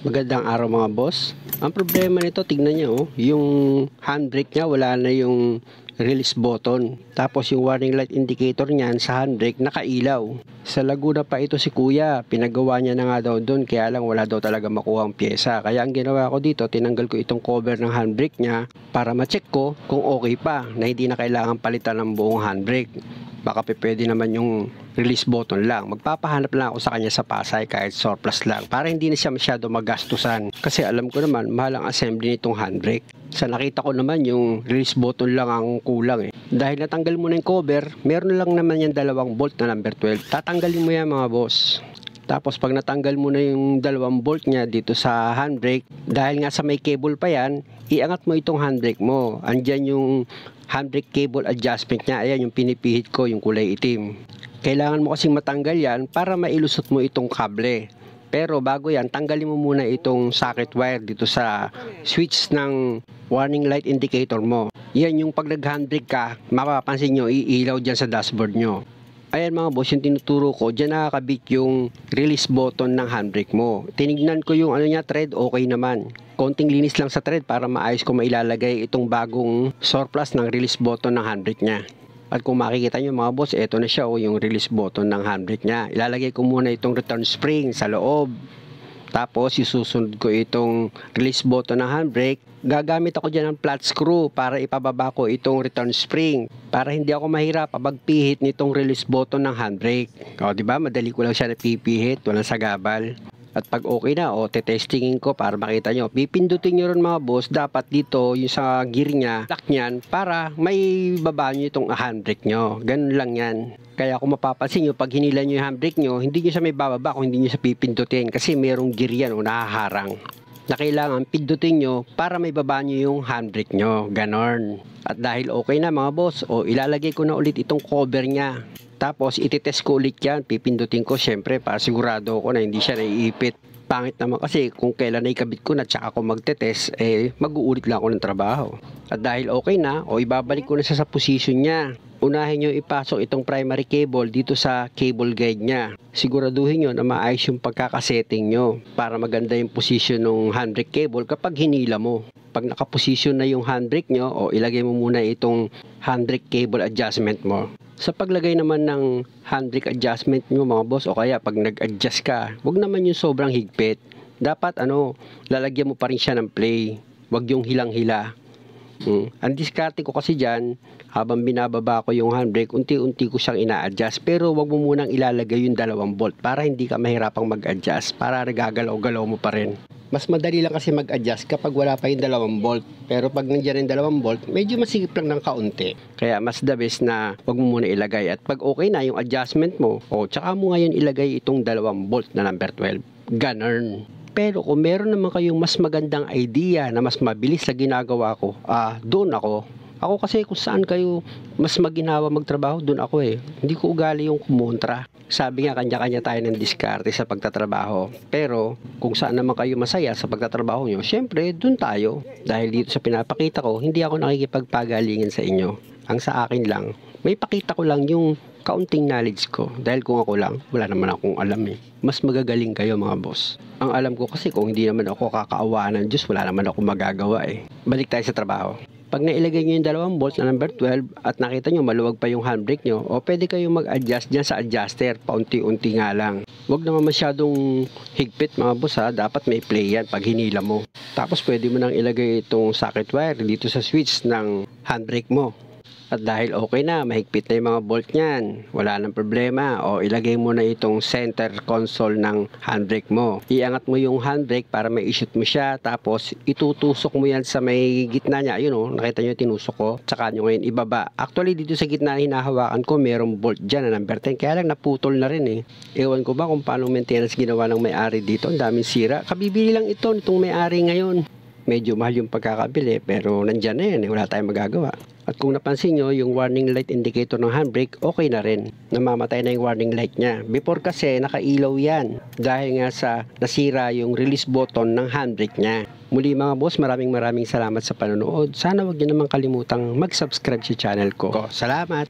Magandang araw mga boss. Ang problema nito, tignan nyo, yung handbrake niya wala na yung release button. Tapos yung warning light indicator niyan sa handbrake nakailaw. Sa Laguna pa ito si kuya, pinagawa niya na nga daw doon, kaya lang wala daw talaga makuha ang pyesa. Kaya ang ginawa ko dito, tinanggal ko itong cover ng handbrake niya para ma-check ko kung okay pa, na hindi na kailangan palitan ng buong handbrake. Baka pwede naman yung release button lang. Magpapahanap lang ako sa kanya sa Pasay kahit surplus lang para hindi na siya masyado magastusan. Kasi alam ko naman, mahal ang assembly nitong handbrake. Sa nakita ko naman yung release button lang ang kulang eh. Dahil natanggal mo na yung cover, meron lang naman yung dalawang bolt na number 12. Tatanggalin mo yan mga boss. Tapos pag natanggal mo na yung dalawang bolt niya dito sa handbrake, dahil nga sa may cable pa yan, iangat mo itong handbrake mo. Andyan yung handbrake cable adjustment niya. Ayan yung pinipihit ko, yung kulay itim. Kailangan mo kasing matanggal yan para mailusot mo itong kable. Pero bago yan, tanggalin mo muna itong socket wire dito sa switch ng warning light indicator mo. Yan yung pag nag-handbrake ka, mapapansin nyo, iilaw dyan sa dashboard nyo. Ayan mga boss, yung tinuturo ko, dyan nakakabit yung release button ng handbrake mo. Tinignan ko yung ano niya, thread, okay naman. Konting linis lang sa thread para maayos ko mailalagay itong bagong surplus ng release button ng handbrake niya. At kung makikita nyo mga boss, eto na siya yung release button ng handbrake niya. Ilalagay ko muna itong return spring sa loob. Tapos isusunod ko itong release button ng handbrake. Gagamit ako dyan ng flat screw para ipababa ko itong return spring. Para hindi ako mahirap pagpihit nitong release button ng handbrake. O diba, madali ko lang siya napipihit, walang sagabal. At pag okay na, tetestingin ko para makita nyo. Pipindutin nyo rin mga boss, dapat dito yung sa gear nya, lock nyan, para may baba nyo itong handbrake nyo. Ganun lang yan. Kaya kung mapapansin nyo, pag hinila nyo yung handbrake nyo, hindi nyo siya may bababa kung hindi nyo siya pipindutin. Kasi merong gear yan o nahaharang. Na kailangan pindutin nyo para may baba nyo yung handbrake nyo. Ganon. At dahil okay na mga boss, ilalagay ko na ulit itong cover nya. Tapos ititest ko ulit yan, pipindutin ko syempre para sigurado ko na hindi siya naiipit. Pangit naman kasi kung kailan na ikabit ko na tsaka ako magtetest, mag-uulit lang ako ng trabaho. At dahil okay na, ibabalik ko na siya sa position niya. Unahin nyo ipasok itong primary cable dito sa cable guide niya. Siguraduhin nyo na maayos yung pagkakasetting nyo para maganda yung position ng handbrake cable kapag hinila mo. Pag nakaposition na yung handbrake nyo, ilagay mo muna itong handbrake cable adjustment mo. Sa paglagay naman ng handbrake adjustment nyo mga boss, o kaya pag nag-adjust ka, wag naman yung sobrang higpit. Dapat lalagyan mo pa rin siya ng play. Wag yung hilang-hila. Ang diskarte ko kasi dyan, habang binababa ko yung handbrake, unti-unti ko siyang ina-adjust. Pero wag mo munang ilalagay yung dalawang bolt para hindi ka mahirapang mag-adjust, para nagagalaw-galaw mo pa rin. Mas madali lang kasi mag-adjust kapag wala pa yung dalawang bolt. Pero pag nandiyan yung dalawang bolt, medyo masigip lang ng kaunti. Kaya mas the best na wag mo muna ilagay. At pag okay na yung adjustment mo, tsaka mo ngayon ilagay itong dalawang bolt na number 12. Ganun. Pero kung meron naman kayong mas magandang idea na mas mabilis sa ginagawa ko, doon ako. Ako kasi kung saan kayo mas maginawa magtrabaho, doon ako eh. Hindi ko ugali yung kumontra. Sabi nga, kanya-kanya tayo ng diskarte sa pagtatrabaho. Pero kung saan naman kayo masaya sa pagtatrabaho nyo, syempre doon tayo. Dahil dito sa pinapakita ko, hindi ako nakikipagpagalingan sa inyo. Ang sa akin lang, may pakita ko lang yung kaunting knowledge ko. Dahil kung ako lang, wala naman akong alam eh. Mas magagaling kayo mga boss. Ang alam ko kasi kung hindi naman ako kakaawaan ng Diyos, wala naman ako magagawa eh. Balik tayo sa trabaho. Pag nailagay nyo yung dalawang bolt na number 12 at nakita nyo maluwag pa yung handbrake nyo, pwede kayong mag-adjust dyan sa adjuster, paunti-unti nga lang. Huwag naman masyadong higpit mga boss ha, dapat may play yan pag hinila mo. Tapos pwede mo nang ilagay itong socket wire dito sa switch ng handbrake mo. At dahil okay na, mahigpit na yung mga bolt niyan, wala nang problema. Ilagay mo na itong center console ng handbrake mo. Iangat mo yung handbrake para mai-shoot mo siya. Tapos itutusok mo yan sa may gitna niya. Ayun nakita nyo tinusok ko. Tsaka nyo ngayon ibaba. Actually dito sa gitna na hinahawakan ko, merong bolt dyan na number 10. Kaya lang naputol na rin eh. Ewan ko ba kung paano maintenance ginawa ng may-ari dito. Ang daming sira. Kabibili lang ito nitong may-ari ngayon. Medyo mahal yung pagkakabili pero nandyan na yan wala tayong magagawa. At kung napansin nyo, yung warning light indicator ng handbrake, okay na rin. Namamatay na yung warning light niya. Before kasi, nakailaw yan. Dahil nga sa nasira yung release button ng handbrake niya. Muli mga boss, maraming salamat sa panonood. Sana wag nyo naman kalimutang mag-subscribe sa channel ko. Salamat!